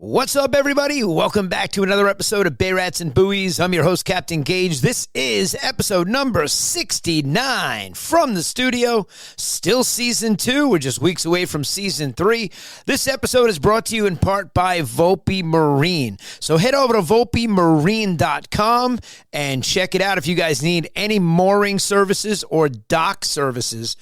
What's up, everybody? Welcome back to another episode of Bay Rats and Buoys. I'm your host, Captain Gaige. This is episode number 69 from the studio. Still season 2. We're just weeks away from season 3. This episode is brought to you in part by Volpe Marine. So head over to VolpeMarine.com and check it out if you guys need any mooring services or dock services.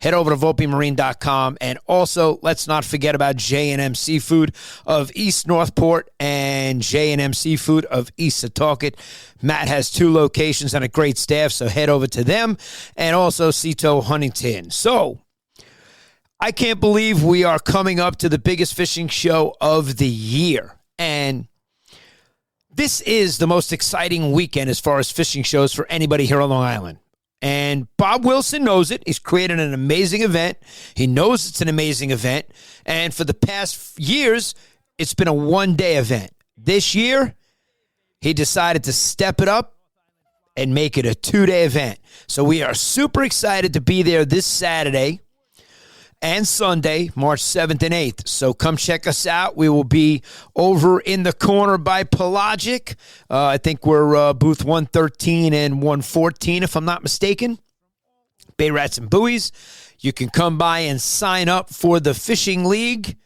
Head over to VolpeMarine.com, and also let's not forget about J&M Seafood of East Northport and J&M Seafood of East Setauket. Matt has 2 locations and a great staff, so head over to them, and also Cito Huntington. So I can't believe we are coming up to the biggest fishing show of the year, and this is the most exciting weekend as far as fishing shows for anybody here on Long Island. And Bob Wilson knows it. He's created an amazing event. He knows it's an amazing event. And for the past years, it's been a one-day event. This year, he decided to step it up and make it a 2-day event. So we are super excited to be there this Saturday and Sunday, March 7th and 8th. So come check us out. We will be over in the corner by Pelagic. I think we're booth 113 and 114, if I'm not mistaken. Bay Rats and Buoys. You can come by and sign up for the Fishing League.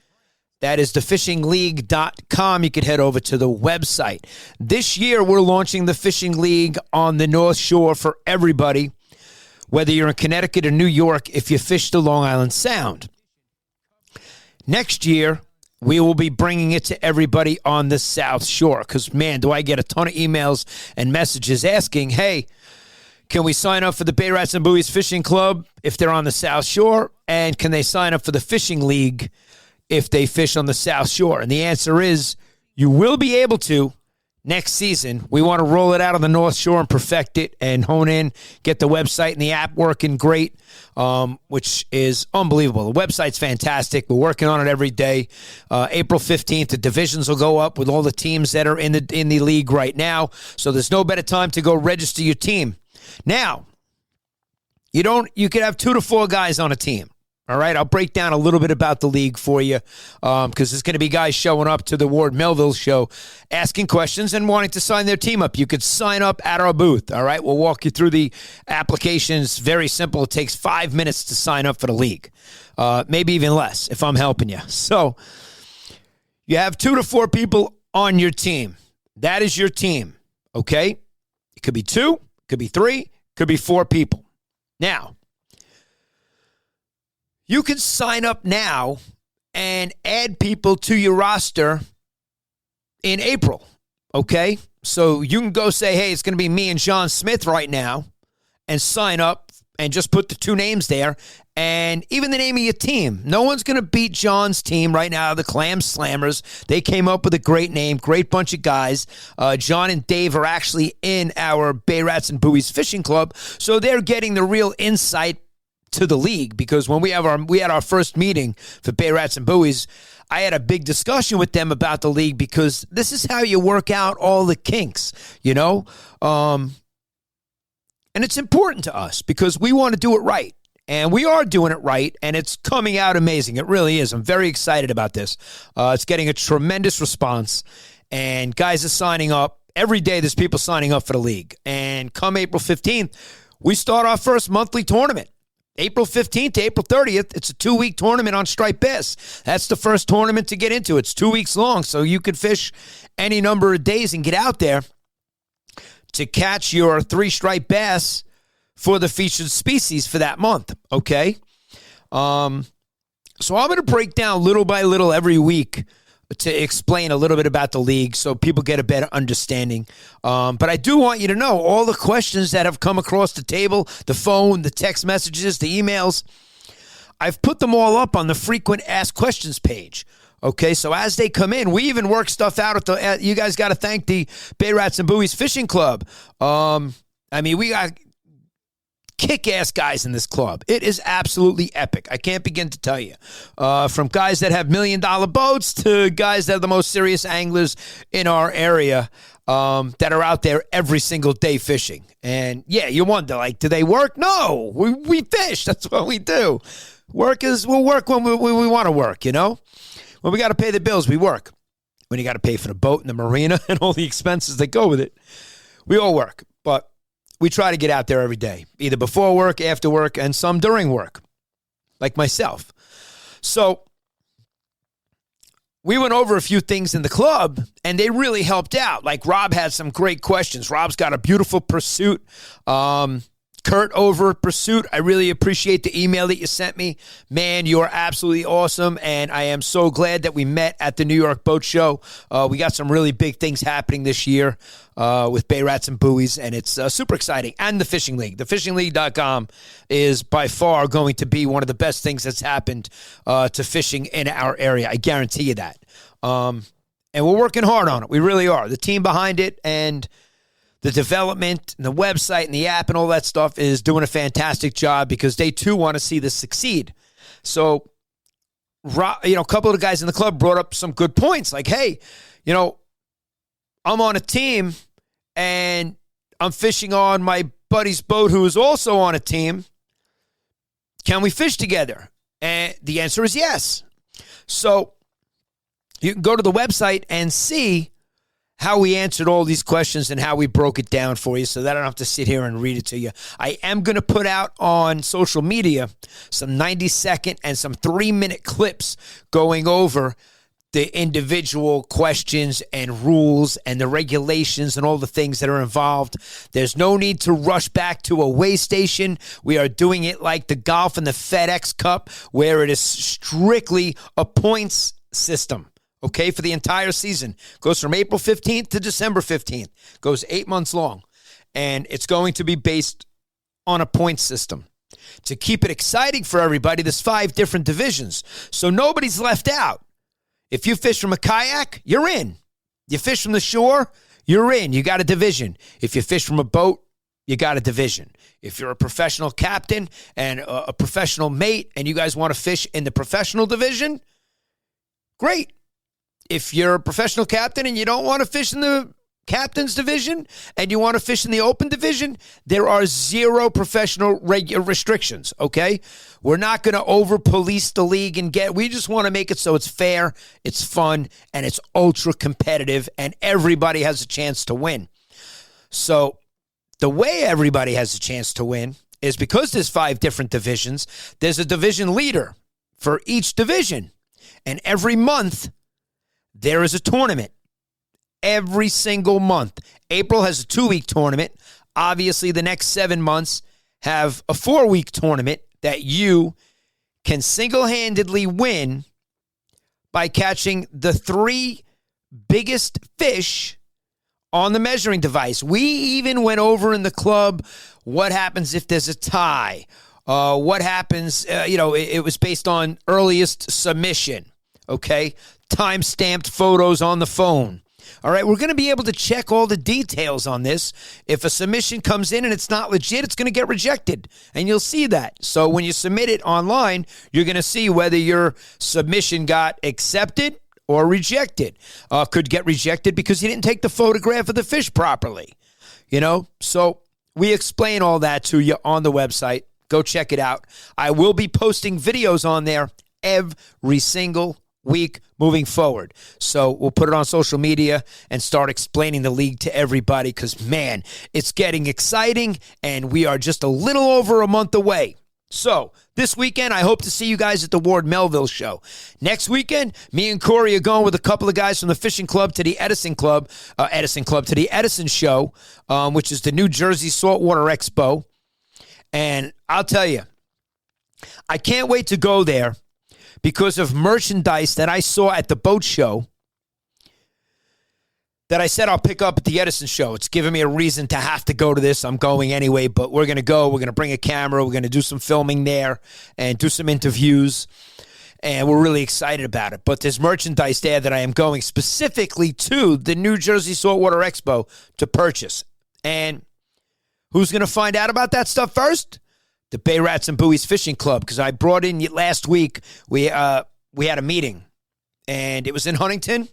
That is thefishingleague.com. You can head over to the website. This year, we're launching the Fishing League on the North Shore for everybody, whether you're in Connecticut or New York, if you fish the Long Island Sound. Next year, we will be bringing it to everybody on the South Shore, because, man, do I get a ton of emails and messages asking, hey, can we sign up for the Bay Rats and Buoys Fishing Club if they're on the South Shore? And can they sign up for the Fishing League if they fish on the South Shore? And the answer is you will be able to. Next season, we want to roll it out on the North Shore and perfect it and hone in, get the website and the app working great, which is unbelievable. The website's fantastic. We're working on it every day. April 15th, the divisions will go up with all the teams that are in the league right now. So there's no better time to go register your team. Now, you could have 2 to 4 guys on a team. All right, I'll break down a little bit about the league for you because there's going to be guys showing up to the Ward Melville show asking questions and wanting to sign their team up. You could sign up at our booth, all right? We'll walk you through the applications. Very simple. It takes 5 minutes to sign up for the league, maybe even less if I'm helping you. So you have 2 to 4 people on your team. That is your team, okay? It could be 2, could be 3, could be 4 people. Now, you can sign up now and add people to your roster in April, okay? So you can go say, hey, it's going to be me and John Smith right now, and sign up and just put the 2 names there and even the name of your team. No one's going to beat John's team right now, the Clam Slammers. They came up with a great name, great bunch of guys. John and Dave are actually in our Bay Rats and Buoys Fishing Club, so they're getting the real insight to the league, because when we had our first meeting for Bay Rats and Buoys, I had a big discussion with them about the league, because this is how you work out all the kinks, you know? And it's important to us because we want to do it right. And we are doing it right, and it's coming out amazing. It really is. I'm very excited about this. It's getting a tremendous response, and guys are signing up. Every day there's people signing up for the league. And come April 15th, we start our first monthly tournament. April 15th to April 30th, it's a 2-week tournament on striped bass. That's the first tournament to get into. It's 2 weeks long, so you could fish any number of days and get out there to catch your 3 striped bass for the featured species for that month, okay? So I'm going to break down little by little every week to explain a little bit about the league so people get a better understanding. But I do want you to know all the questions that have come across the table, the phone, the text messages, the emails. I've put them all up on the frequent asked questions page. Okay, so as they come in, we even work stuff out at you guys got to thank the Bay Rats and Buoys Fishing Club. We got kick-ass guys in this club. It is absolutely epic. I can't begin to tell you. From guys that have $1 million boats to guys that are the most serious anglers in our area that are out there every single day fishing. And, yeah, you wonder, like, do they work? No. We fish. That's what we do. We'll work when we want to work, you know? When we got to pay the bills, we work. when you got to pay for the boat and the marina and all the expenses that go with it. We all work, but we try to get out there every day, either before work, after work, and some during work, like myself. So we went over a few things in the club, and they really helped out. Like Rob had some great questions. Rob's got a beautiful pursuit. Kurt over at Pursuit, I really appreciate the email that you sent me. Man, you're absolutely awesome, and I am so glad that we met at the New York Boat Show. We got some really big things happening this year with Bay Rats and Buoys, and it's super exciting. And the Fishing League. TheFishingLeague.com is by far going to be one of the best things that's happened to fishing in our area. I guarantee you that. And we're working hard on it. We really are. The team behind it and the development and the website and the app and all that stuff is doing a fantastic job because they, too, want to see this succeed. So, a couple of the guys in the club brought up some good points. Like, hey, I'm on a team and I'm fishing on my buddy's boat who is also on a team. Can we fish together? And the answer is yes. So you can go to the website and see how we answered all these questions and how we broke it down for you so that I don't have to sit here and read it to you. I am going to put out on social media some 90-second and some 3-minute clips going over the individual questions and rules and the regulations and all the things that are involved. There's no need to rush back to a weigh station. We are doing it like the golf and the FedEx Cup, where it is strictly a points system. Okay, for the entire season. Goes from April 15th to December 15th. Goes 8 months long. And it's going to be based on a point system. To keep it exciting for everybody, there's 5 different divisions. So nobody's left out. If you fish from a kayak, you're in. You fish from the shore, you're in. You got a division. If you fish from a boat, you got a division. If you're a professional captain and a professional mate and you guys want to fish in the professional division, great. If you're a professional captain and you don't want to fish in the captain's division and you want to fish in the open division, there are 0 professional restrictions, okay? We're not going to over-police the league we just want to make it so it's fair, it's fun, and it's ultra-competitive, and everybody has a chance to win. So the way everybody has a chance to win is because there's 5 different divisions, there's a division leader for each division, and every month there is a tournament every single month. April has a 2-week tournament. Obviously, the next 7 months have a 4-week tournament that you can single-handedly win by catching the 3 biggest fish on the measuring device. We even went over in the club what happens if there's a tie. What happens, it was based on earliest submission, okay? Time-stamped photos on the phone. All right, we're going to be able to check all the details on this. If a submission comes in and it's not legit, it's going to get rejected, and you'll see that. So when you submit it online, you're going to see whether your submission got accepted or rejected. Could get rejected because you didn't take the photograph of the fish properly. So we explain all that to you on the website. Go check it out. I will be posting videos on there every single week moving forward. So we'll put it on social media and start explaining the league to everybody because, man, it's getting exciting and we are just a little over a month away. So this weekend, I hope to see you guys at the Ward Melville show. Next weekend, me and Kory are going with a couple of guys from the Fishing Club to the Edison Club to the Edison show, which is the New Jersey Saltwater Expo. And I'll tell you, I can't wait to go there because of merchandise that I saw at the boat show that I said I'll pick up at the Edison show. It's giving me a reason to have to go to this. I'm going anyway, but we're going to go. We're going to bring a camera. We're going to do some filming there and do some interviews, and we're really excited about it. But there's merchandise there that I am going specifically to the New Jersey Saltwater Expo to purchase. And who's going to find out about that stuff first? The Bay Rats and Buoys Fishing Club, because I brought in last week, we had a meeting, and it was in Huntington.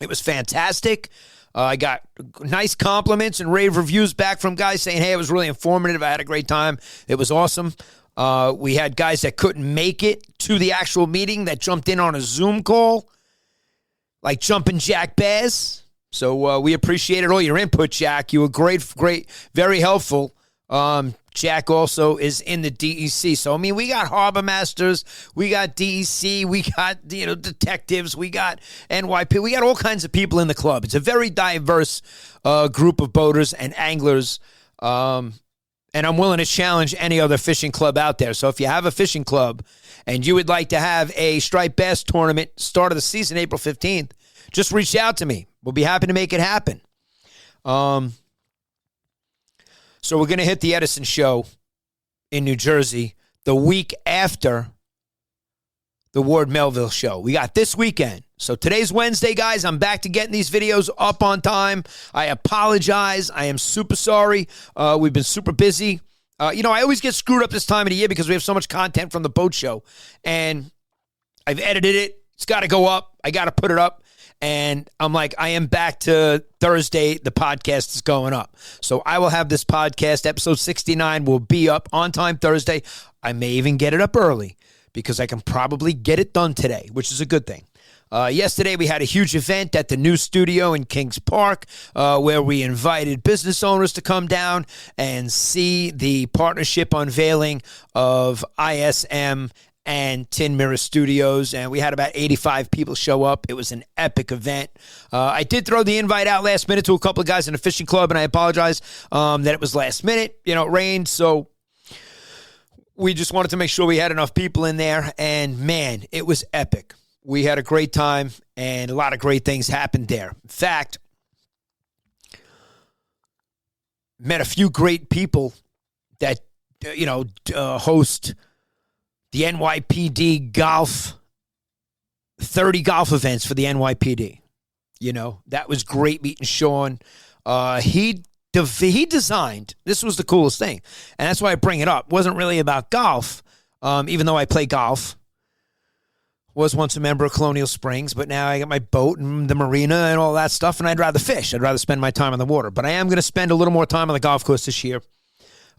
It was fantastic. I got nice compliments and rave reviews back from guys saying, hey, it was really informative. I had a great time. It was awesome. We had guys that couldn't make it to the actual meeting that jumped in on a Zoom call. like jumping jack bears. So we appreciated all your input, Jack. You were great, very helpful. Jack also is in the DEC. So, I mean, we got harbor masters, we got DEC, we got, detectives, we got NYP. We got all kinds of people in the club. It's a very diverse group of boaters and anglers. And I'm willing to challenge any other fishing club out there. So if you have a fishing club and you would like to have a striped bass tournament start of the season, April 15th, just reach out to me. We'll be happy to make it happen. So we're going to hit the Edison show in New Jersey the week after the Ward Melville show. We got this weekend. So today's Wednesday, guys. I'm back to getting these videos up on time. I apologize. I am super sorry. We've been super busy. I always get screwed up this time of the year because we have so much content from the boat show. And I've edited it. It's got to go up. I got to put it up. And I'm like, I am back to Thursday. The podcast is going up. So I will have this podcast, episode 69, will be up on time Thursday. I may even get it up early because I can probably get it done today, which is a good thing. Yesterday, we had a huge event at the new studio in Kings Park where we invited business owners to come down and see the partnership unveiling of ISM and Tin Mirror Studios, and we had about 85 people show up. It was an epic event. I did throw the invite out last minute to a couple of guys in the fishing club, and I apologize that it was last minute. It rained, so we just wanted to make sure we had enough people in there, and man, it was epic. We had a great time, and a lot of great things happened there. In fact, met a few great people that, host the NYPD golf, 30 golf events for the NYPD. That was great meeting Sean. He designed, this was the coolest thing, and that's why I bring it up. It wasn't really about golf, even though I play golf. Was once a member of Colonial Springs, but now I got my boat and the marina and all that stuff, and I'd rather fish. I'd rather spend my time on the water. But I am going to spend a little more time on the golf course this year.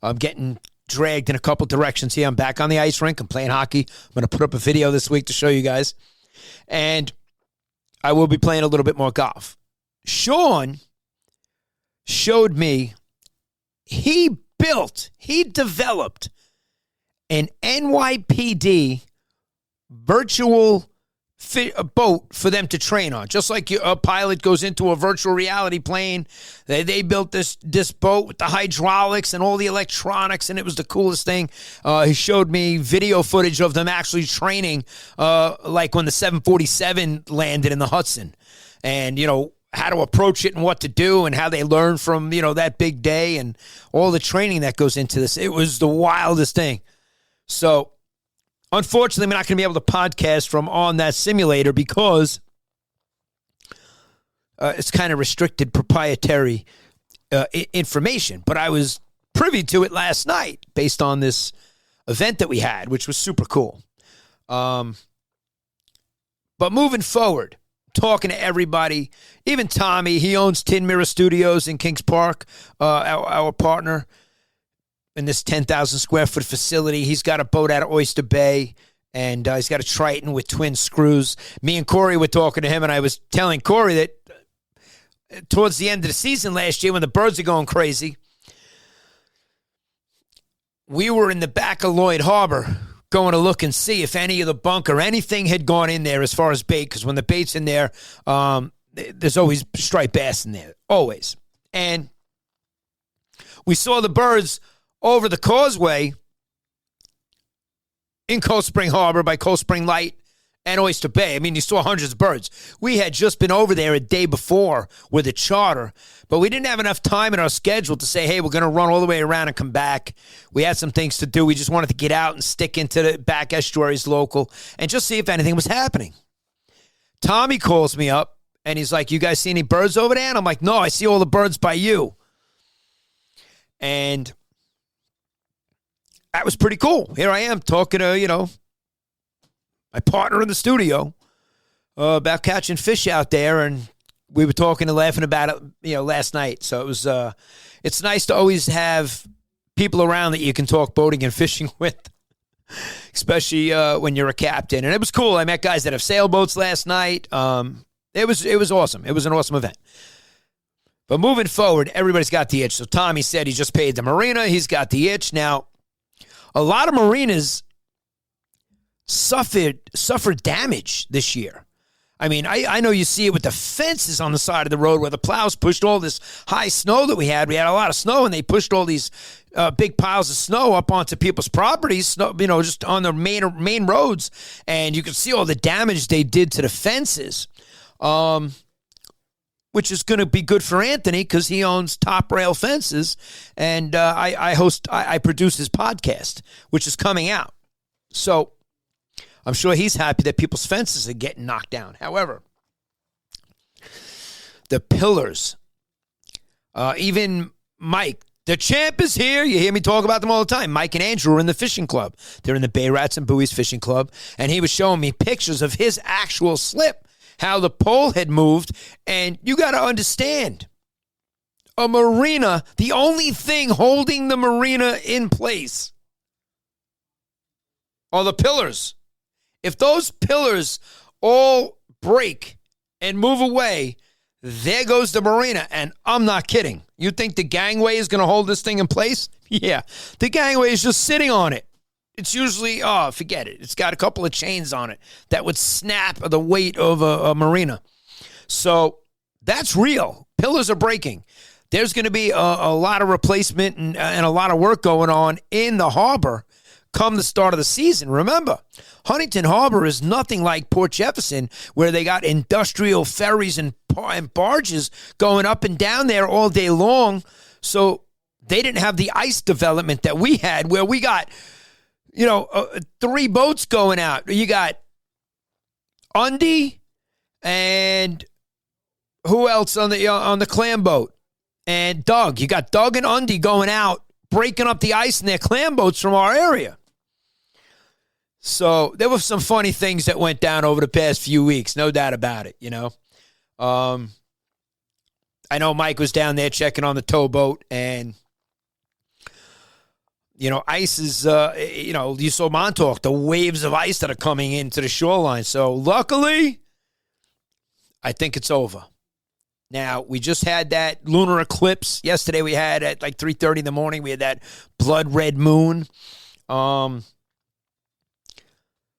I'm getting dragged in a couple directions here. I'm back on the ice rink. I'm playing hockey. I'm going to put up a video this week to show you guys. And I will be playing a little bit more golf. Sean showed me he developed an NYPD virtual boat for them to train on. Just like a pilot goes into a virtual reality plane, they built this boat with the hydraulics and all the electronics, and it was the coolest thing. He showed me video footage of them actually training, like when the 747 landed in the Hudson, and how to approach it and what to do and how they learned from that big day and all the training that goes into this. It was the wildest thing. So unfortunately, I'm not going to be able to podcast from on that simulator because it's kind of restricted proprietary information. But I was privy to it last night based on this event that we had, which was super cool. But moving forward, talking to everybody, even Tommy, he owns Tin Mirror Studios in Kings Park, our partner in this 10,000 square foot facility. He's got a boat out of Oyster Bay, and he's got a Triton with twin screws. Me and Kory were talking to him, and I was telling Kory that towards the end of the season last year when the birds are going crazy, we were in the back of Lloyd Harbor going to look and see if any of the bunk or anything had gone in there as far as bait, because when the bait's in there, there's always striped bass in there, always. And we saw the birds over the causeway in Cold Spring Harbor by Cold Spring Light and Oyster Bay. I mean, you saw hundreds of birds. We had just been over there a day before with a charter, but we didn't have enough time in our schedule to say, hey, we're going to run all the way around and come back. We had some things to do. We just wanted to get out and stick into the back estuaries local and just see if anything was happening. Tommy calls me up, and he's like, you guys see any birds over there? And I'm like, no, I see all the birds by you. And that was pretty cool. Here I am talking to, my partner in the studio about catching fish out there, and we were talking and laughing about it, last night. So it was, it's nice to always have people around that you can talk boating and fishing with, especially when you're a captain. And it was cool. I met guys that have sailboats last night. It was awesome. It was an awesome event. But moving forward, everybody's got the itch. So Tommy said he just paid the marina. He's got the itch. Now, a lot of marinas suffered damage this year. I mean, I know you see it with the fences on the side of the road where the plows pushed all this high snow that we had. We had a lot of snow, and they pushed all these big piles of snow up onto people's properties, just on the main roads. And you can see all the damage they did to the fences, which is going to be good for Anthony because he owns Top Rail Fences. And I produce his podcast, which is coming out. So I'm sure he's happy that people's fences are getting knocked down. However, the pillars, even Mike, the champ is here. You hear me talk about them all the time. Mike and Andrew are in the fishing club. They're in the Bay Rats and Buoys fishing club. And he was showing me pictures of his actual slip, how the pole had moved. And you got to understand, a marina, the only thing holding the marina in place are the pillars. If those pillars all break and move away, there goes the marina. And I'm not kidding. You think the gangway is going to hold this thing in place? Yeah. The gangway is just sitting on it. It's usually, forget it. It's got a couple of chains on it that would snap the weight of a marina. So that's real. Pillars are breaking. There's going to be a lot of replacement and a lot of work going on in the harbor come the start of the season. Remember, Huntington Harbor is nothing like Port Jefferson, where they got industrial ferries and barges going up and down there all day long. So they didn't have the ice development that we had, where we got, 3 boats going out. You got Undy and who else on the clam boat? And Doug. You got Doug and Undy going out, breaking up the ice in their clam boats from our area. So there were some funny things that went down over the past few weeks, no doubt about it, I know Mike was down there checking on the towboat, and, ice is, you saw Montauk, the waves of ice that are coming into the shoreline. So luckily, I think it's over. Now, we just had that lunar eclipse. Yesterday we had at like 3:30 in the morning, we had that blood red moon.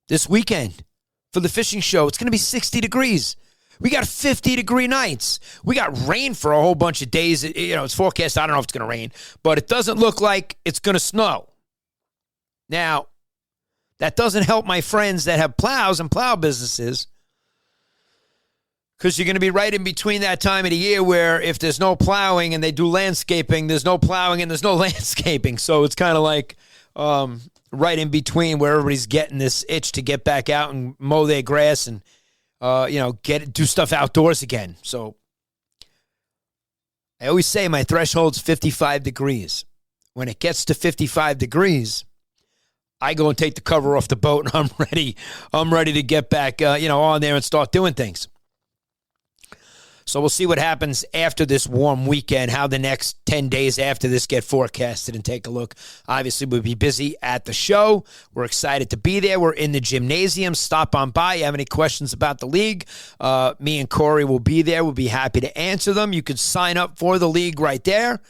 This weekend for the fishing show, it's going to be 60 degrees. We got 50-degree nights. We got rain for a whole bunch of days. It's forecast. I don't know if it's going to rain, but it doesn't look like it's going to snow. Now, that doesn't help my friends that have plows and plow businesses, because you're going to be right in between that time of the year where if there's no plowing and they do landscaping, there's no plowing and there's no landscaping. So it's kind of like right in between where everybody's getting this itch to get back out and mow their grass and, do stuff outdoors again. So I always say my threshold's 55 degrees. When it gets to 55 degrees, I go and take the cover off the boat and I'm ready. I'm ready to get back, on there and start doing things. So we'll see what happens after this warm weekend, how the next 10 days after this get forecasted, and take a look. Obviously, we'll be busy at the show. We're excited to be there. We're in the gymnasium. Stop on by. You have any questions about the league? Me and Kory will be there. We'll be happy to answer them. You can sign up for the league right there.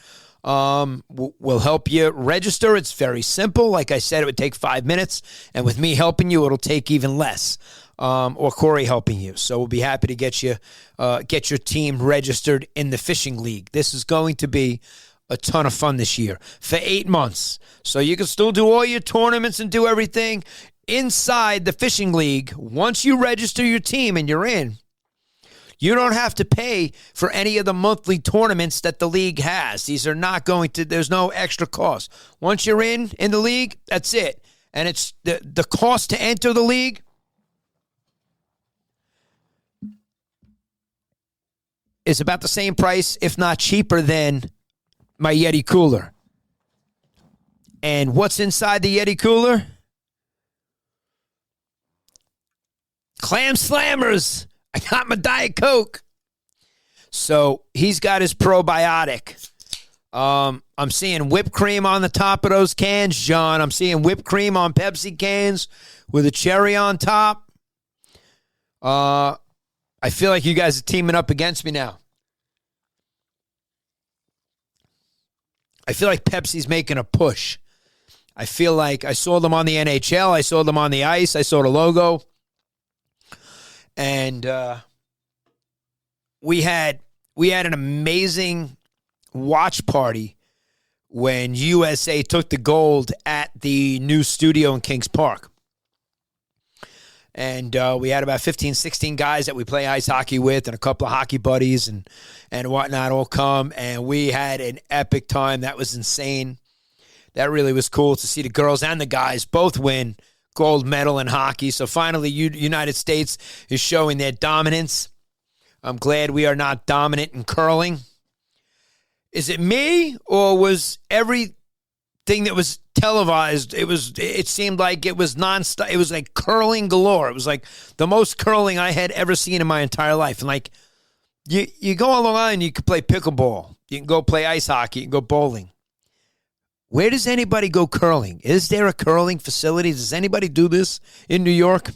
We'll help you register. It's very simple. Like I said, it would take 5 minutes. And with me helping you, it'll take even less. Or Kory helping you. So we'll be happy to get your team registered in the fishing league. This is going to be a ton of fun this year for 8 months. So you can still do all your tournaments and do everything inside the fishing league. Once you register your team and you're in, you don't have to pay for any of the monthly tournaments that the league has. These are not there's no extra cost. Once you're in the league, that's it. And it's the cost to enter the league is about the same price, if not cheaper, than my Yeti cooler. And what's inside the Yeti cooler? Clam Slammers. I got my Diet Coke. So he's got his probiotic. I'm seeing whipped cream on the top of those cans, John. I'm seeing whipped cream on Pepsi cans with a cherry on top. I feel like you guys are teaming up against me now. I feel like Pepsi's making a push. I feel like I saw them on the NHL. I saw them on the ice. I saw the logo. And we had an amazing watch party when USA took the gold at the new studio in Kings Park. And we had about 15, 16 guys that we play ice hockey with and a couple of hockey buddies and whatnot all come. And we had an epic time. That was insane. That really was cool to see the girls and the guys both win gold medal in hockey. So finally, United States is showing their dominance. I'm glad we are not dominant in curling. Is it me, or was everything that was televised, it seemed like it was nonstop? It was like curling galore. It was like the most curling I had ever seen in my entire life. And like, you go on Long Island, you can play pickleball. You can go play ice hockey. You can go bowling. Where does anybody go curling? Is there a curling facility? Does anybody do this in New York?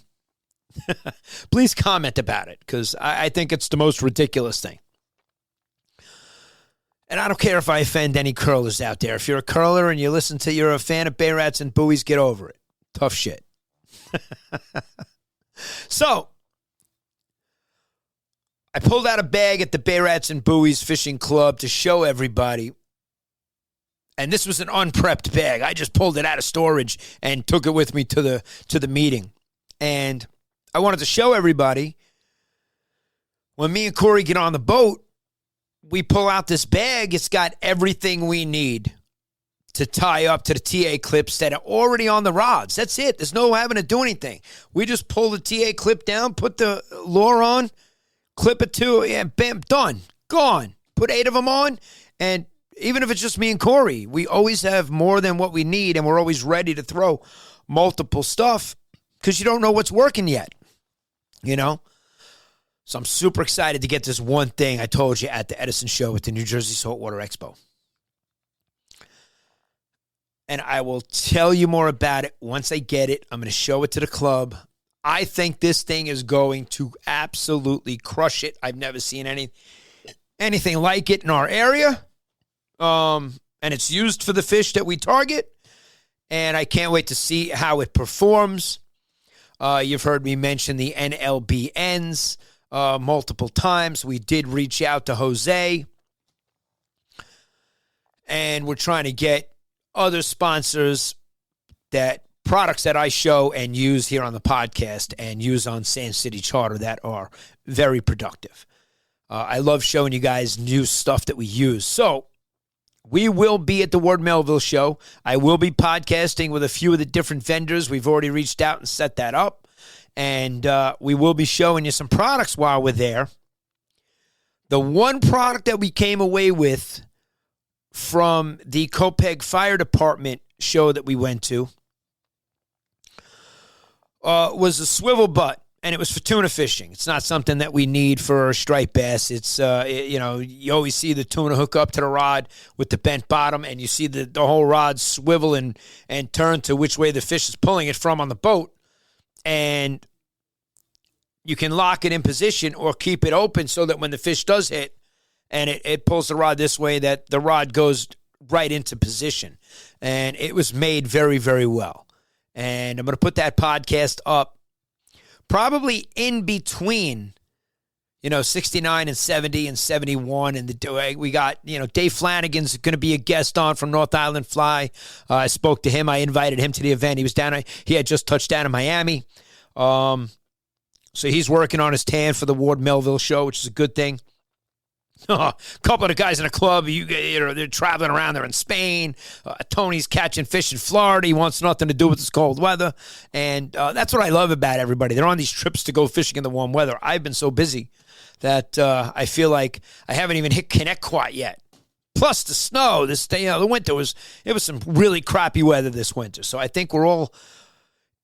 Please comment about it, because I think it's the most ridiculous thing. And I don't care if I offend any curlers out there. If you're a curler and you're a fan of Bay Rats and Buoys, get over it. Tough shit. So, I pulled out a bag at the Bay Rats and Buoys Fishing Club to show everybody. And this was an unprepped bag. I just pulled it out of storage and took it with me to the meeting. And I wanted to show everybody, when me and Kory get on the boat, we pull out this bag. It's got everything we need to tie up to the TA clips that are already on the rods. That's it. There's no having to do anything. We just pull the TA clip down, put the lure on, clip it to, and bam, done, gone. Put 8 of them on, and even if it's just me and Kory, we always have more than what we need, and we're always ready to throw multiple stuff because you don't know what's working yet, you know? So I'm super excited to get this one thing I told you at the Edison show at the New Jersey Saltwater Expo. And I will tell you more about it once I get it. I'm going to show it to the club. I think this thing is going to absolutely crush it. I've never seen anything like it in our area. And it's used for the fish that we target. And I can't wait to see how it performs. You've heard me mention the NLBNs multiple times. We did reach out to Jose. And we're trying to get other sponsors, that products that I show and use here on the podcast and use on Sand City Charter that are very productive. I love showing you guys new stuff that we use. So we will be at the Ward Melville show. I will be podcasting with a few of the different vendors. We've already reached out and set that up. And we will be showing you some products while we're there. The one product that we came away with from the Copeg Fire Department show that we went to was a swivel butt, and it was for tuna fishing. It's not something that we need for striped bass. It's, you always see the tuna hook up to the rod with the bent bottom, and you see the whole rod swivel and turn to which way the fish is pulling it from on the boat. And you can lock it in position or keep it open so that when the fish does hit and it pulls the rod this way, that the rod goes right into position. And it was made very, very well. And I'm going to put that podcast up probably in between, 69 and 70 and 71. And we got, Dave Flanagan's going to be a guest on from North Island Fly. I spoke to him. I invited him to the event. He was he had just touched down in Miami. So he's working on his tan for the Ward Melville show, which is a good thing. A couple of the guys in the club, they're traveling around. They're in Spain. Tony's catching fish in Florida. He wants nothing to do with this cold weather. And that's what I love about everybody. They're on these trips to go fishing in the warm weather. I've been so busy that I feel like I haven't even hit Connect quite yet. Plus the snow. The winter was some really crappy weather this winter. So I think we're all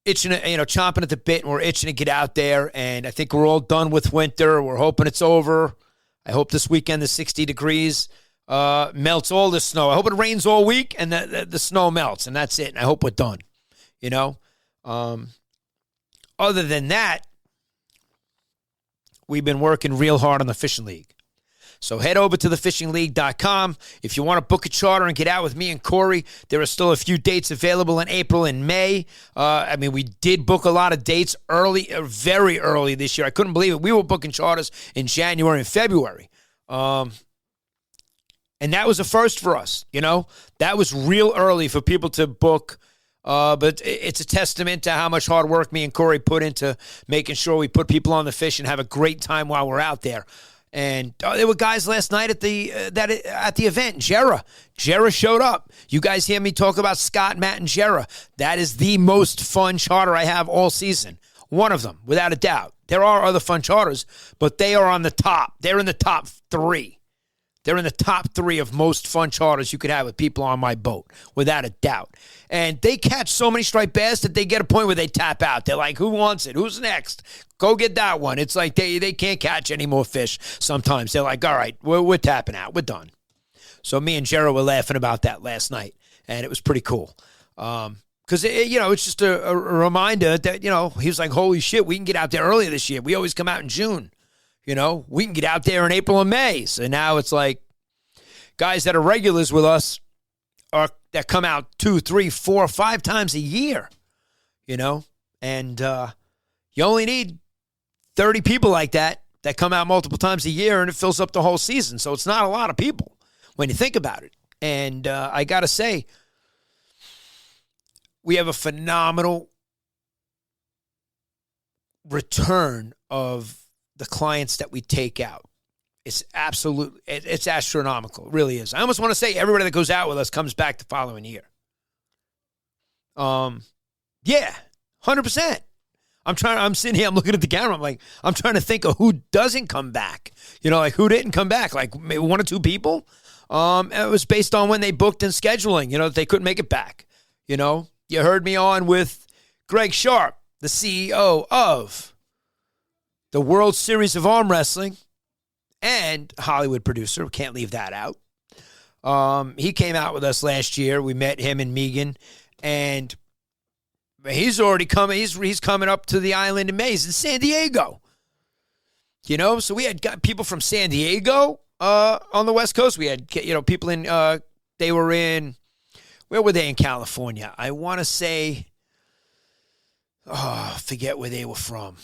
itching, chomping at the bit, and we're itching to get out there. And I think we're all done with winter. We're hoping it's over. I hope this weekend the 60 degrees melts all the snow. I hope it rains all week and the snow melts, and that's it. And I hope we're done, Other than that, we've been working real hard on the Fishing League. So head over to thefishingleague.com. If you want to book a charter and get out with me and Kory, there are still a few dates available in April and May. We did book a lot of dates early, very early this year. I couldn't believe it. We were booking charters in January and February. And that was a first for us, That was real early for people to book. But it's a testament to how much hard work me and Kory put into making sure we put people on the fish and have a great time while we're out there. And there were guys last night at the event. Jera showed up. You guys hear me talk about Scott, Matt, and Jera. That is the most fun charter I have all season. One of them, without a doubt. There are other fun charters, but they are on the top. They're in the top 3. They're in the top 3 of most fun charters you could have with people on my boat, without a doubt. And they catch so many striped bass that they get a point where they tap out. They're like, who wants it? Who's next? Go get that one. It's like they can't catch any more fish sometimes. They're like, all right, we're tapping out. We're done. So me and Jera were laughing about that last night, and it was pretty cool. Because, it's just a reminder that, he was like, holy shit, we can get out there earlier this year. We always come out in June. We can get out there in April and May. So now it's like guys that are regulars with us that come out 2, 3, 4, 5 times a year, and you only need 30 people like that come out multiple times a year, and it fills up the whole season. So it's not a lot of people when you think about it. And I got to say, we have a phenomenal return of the clients that we take out. It's it's astronomical. It really is. I almost want to say everybody that goes out with us comes back the following year. Yeah, 100%. I'm sitting here, I'm looking at the camera. I'm trying to think of who doesn't come back. Who didn't come back? Like maybe 1 or 2 people. It was based on when they booked and scheduling, that they couldn't make it back. You heard me on with Greg Sharp, the CEO of the World Series of Arm Wrestling and Hollywood producer. Can't leave that out. He came out with us last year. We met him and Megan, and he's already coming. He's coming up to the island in May. He's in San Diego. So we had people from San Diego on the West Coast. We had people in. They were in. Where were they in California? I want to say. I forget where they were from.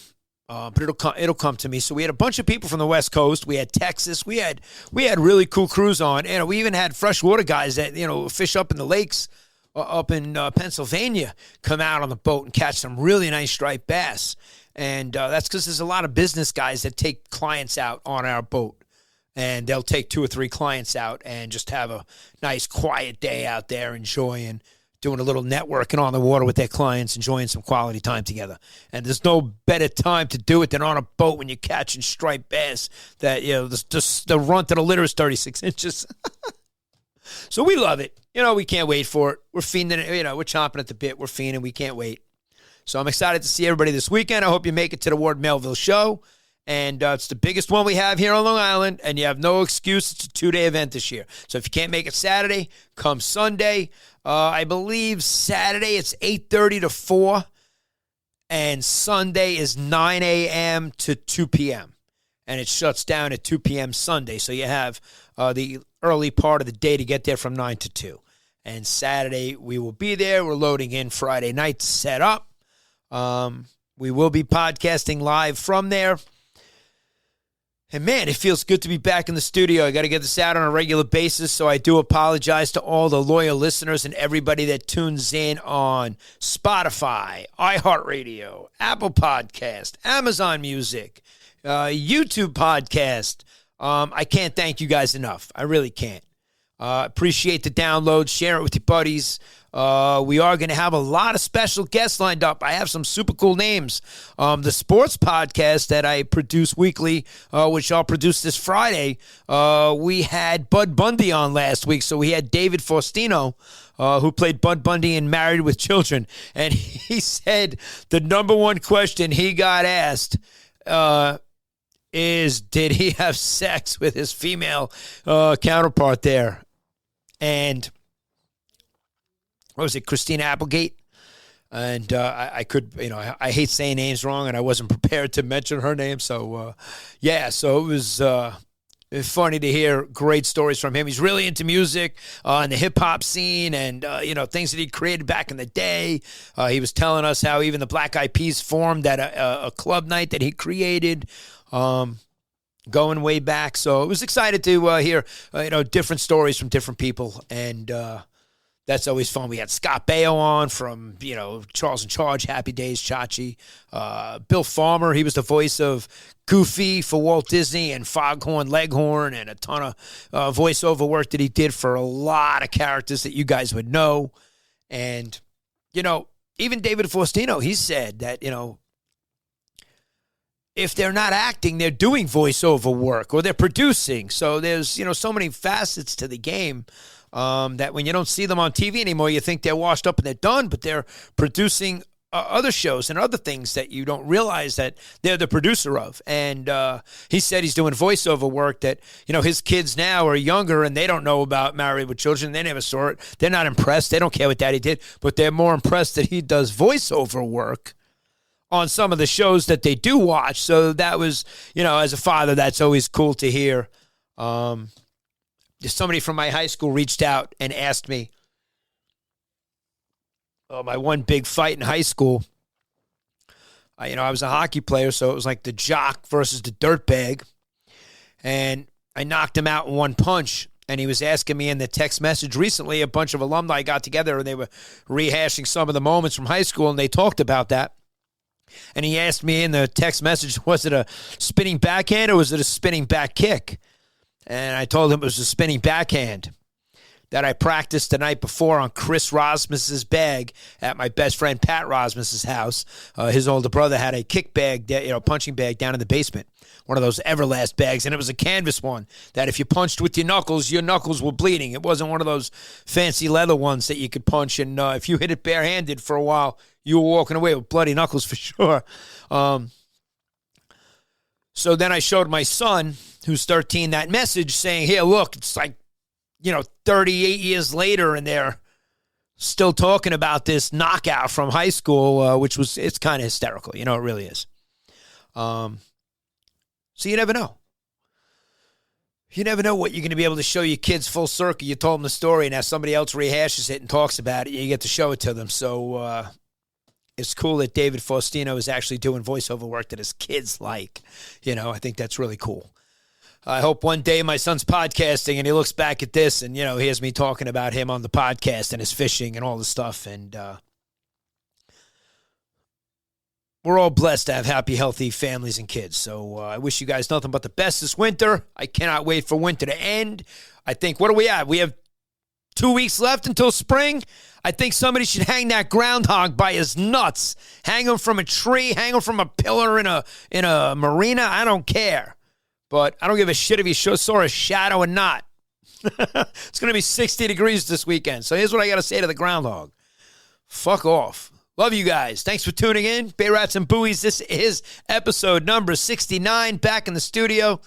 But it'll come to me. So we had a bunch of people from the West Coast. We had Texas. We had really cool crews on, and we even had freshwater guys that fish up in the lakes, up in Pennsylvania, come out on the boat and catch some really nice striped bass. And that's because there's a lot of business guys that take clients out on our boat, and they'll take 2 or 3 clients out and just have a nice quiet day out there enjoying. Doing a little networking on the water with their clients, enjoying some quality time together. And there's no better time to do it than on a boat when you're catching striped bass that, the runt of the litter is 36 inches. So we love it. We can't wait for it. We're fiending it. We're chomping at the bit. We're fiending. We can't wait. So I'm excited to see everybody this weekend. I hope you make it to the Ward Melville show. And it's the biggest one we have here on Long Island, and you have no excuse. It's a 2-day event this year. So if you can't make it Saturday, come Sunday. I believe Saturday it's 8:30 to 4, and Sunday is 9 a.m. to 2 p.m., and it shuts down at 2 p.m. Sunday. So you have the early part of the day to get there from 9 to 2. And Saturday we will be there. We're loading in Friday night to set up. We will be podcasting live from there. And man, it feels good to be back in the studio. I got to get this out on a regular basis, so I do apologize to all the loyal listeners and everybody that tunes in on Spotify, iHeartRadio, Apple Podcast, Amazon Music, YouTube Podcast. I can't thank you guys enough. I really can't. Appreciate the download. Share it with your buddies. We are going to have a lot of special guests lined up. I have some super cool names. The sports podcast that I produce weekly, which I'll produce this Friday, we had Bud Bundy on last week. So we had David Faustino, who played Bud Bundy in Married with Children. And he said the number one question he got asked is, did he have sex with his female counterpart there? And what was it, Christina Applegate? And I could, I hate saying names wrong, and I wasn't prepared to mention her name. So, so it was funny to hear great stories from him. He's really into music and the hip-hop scene and, things that he created back in the day. He was telling us how even the Black Eyed Peas formed at a club night that he created, going way back. So it was excited to hear, different stories from different people. And that's always fun. We had Scott Baio on from, Charles in Charge, Happy Days, Chachi. Bill Farmer, he was the voice of Goofy for Walt Disney and Foghorn Leghorn, and a ton of voiceover work that he did for a lot of characters that you guys would know. And, even David Faustino, he said that, if they're not acting, they're doing voiceover work or they're producing. So there's, so many facets to the game. That when you don't see them on TV anymore, you think they're washed up and they're done, but they're producing other shows and other things that you don't realize that they're the producer of. And he said he's doing voiceover work that, his kids now are younger and they don't know about Married with Children. They never saw it. They're not impressed. They don't care what Daddy did, but they're more impressed that he does voiceover work on some of the shows that they do watch. So that was, as a father, that's always cool to hear. Somebody from my high school reached out and asked me, my one big fight in high school, I was a hockey player, so it was like the jock versus the dirtbag, and I knocked him out in one punch, and he was asking me in the text message recently, a bunch of alumni got together, and they were rehashing some of the moments from high school, and they talked about that. And he asked me in the text message, was it a spinning backhand or was it a spinning back kick? And I told him it was a spinning backhand that I practiced the night before on Chris Rosmus's bag at my best friend Pat Rosmus's house. His older brother had a kick bag, punching bag down in the basement, one of those Everlast bags, and it was a canvas one that if you punched with your knuckles were bleeding. It wasn't one of those fancy leather ones that you could punch, and if you hit it barehanded for a while, you were walking away with bloody knuckles for sure. So then I showed my son, who's 13, that message saying, here, look, it's like, 38 years later, and they're still talking about this knockout from high school, it's kind of hysterical. It really is. So you never know. You never know what you're going to be able to show your kids full circle. You told them the story, and now somebody else rehashes it and talks about it. You get to show it to them. So it's cool that David Faustino is actually doing voiceover work that his kids like. I think that's really cool. I hope one day my son's podcasting and he looks back at this and, hears me talking about him on the podcast and his fishing and all the stuff. And we're all blessed to have happy, healthy families and kids. So I wish you guys nothing but the best this winter. I cannot wait for winter to end. I think, what do we have? We have 2 weeks left until spring. I think somebody should hang that groundhog by his nuts. Hang him from a tree, hang him from a pillar in a marina. I don't care. But I don't give a shit if he saw a shadow or not. It's going to be 60 degrees this weekend. So here's what I got to say to the groundhog. Fuck off. Love you guys. Thanks for tuning in. Bay Rats and Buoys. This is episode number 69, back in the studio.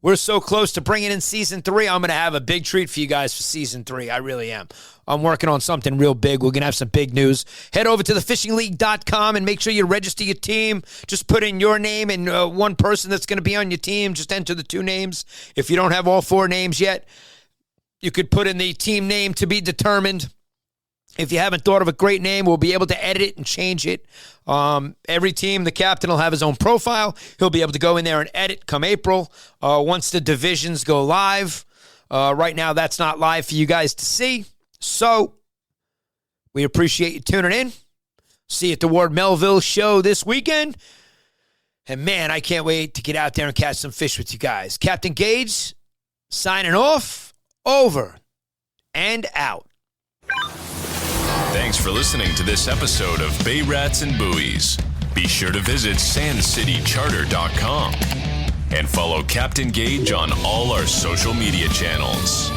We're so close to bringing in season 3. I'm going to have a big treat for you guys for season 3. I really am. I'm working on something real big. We're going to have some big news. Head over to thefishingleague.com and make sure you register your team. Just put in your name and one person that's going to be on your team. Just enter the 2 names. If you don't have all 4 names yet, you could put in the team name to be determined. If you haven't thought of a great name, we'll be able to edit it and change it. Every team, the captain will have his own profile. He'll be able to go in there and edit come April once the divisions go live. Right now, that's not live for you guys to see. So we appreciate you tuning in. See you at the Ward Melville show this weekend. And, man, I can't wait to get out there and catch some fish with you guys. Captain Gaige, signing off, over, and out. Thanks for listening to this episode of Bay Rats and Buoys. Be sure to visit sandcitycharter.com and follow Captain Gaige on all our social media channels.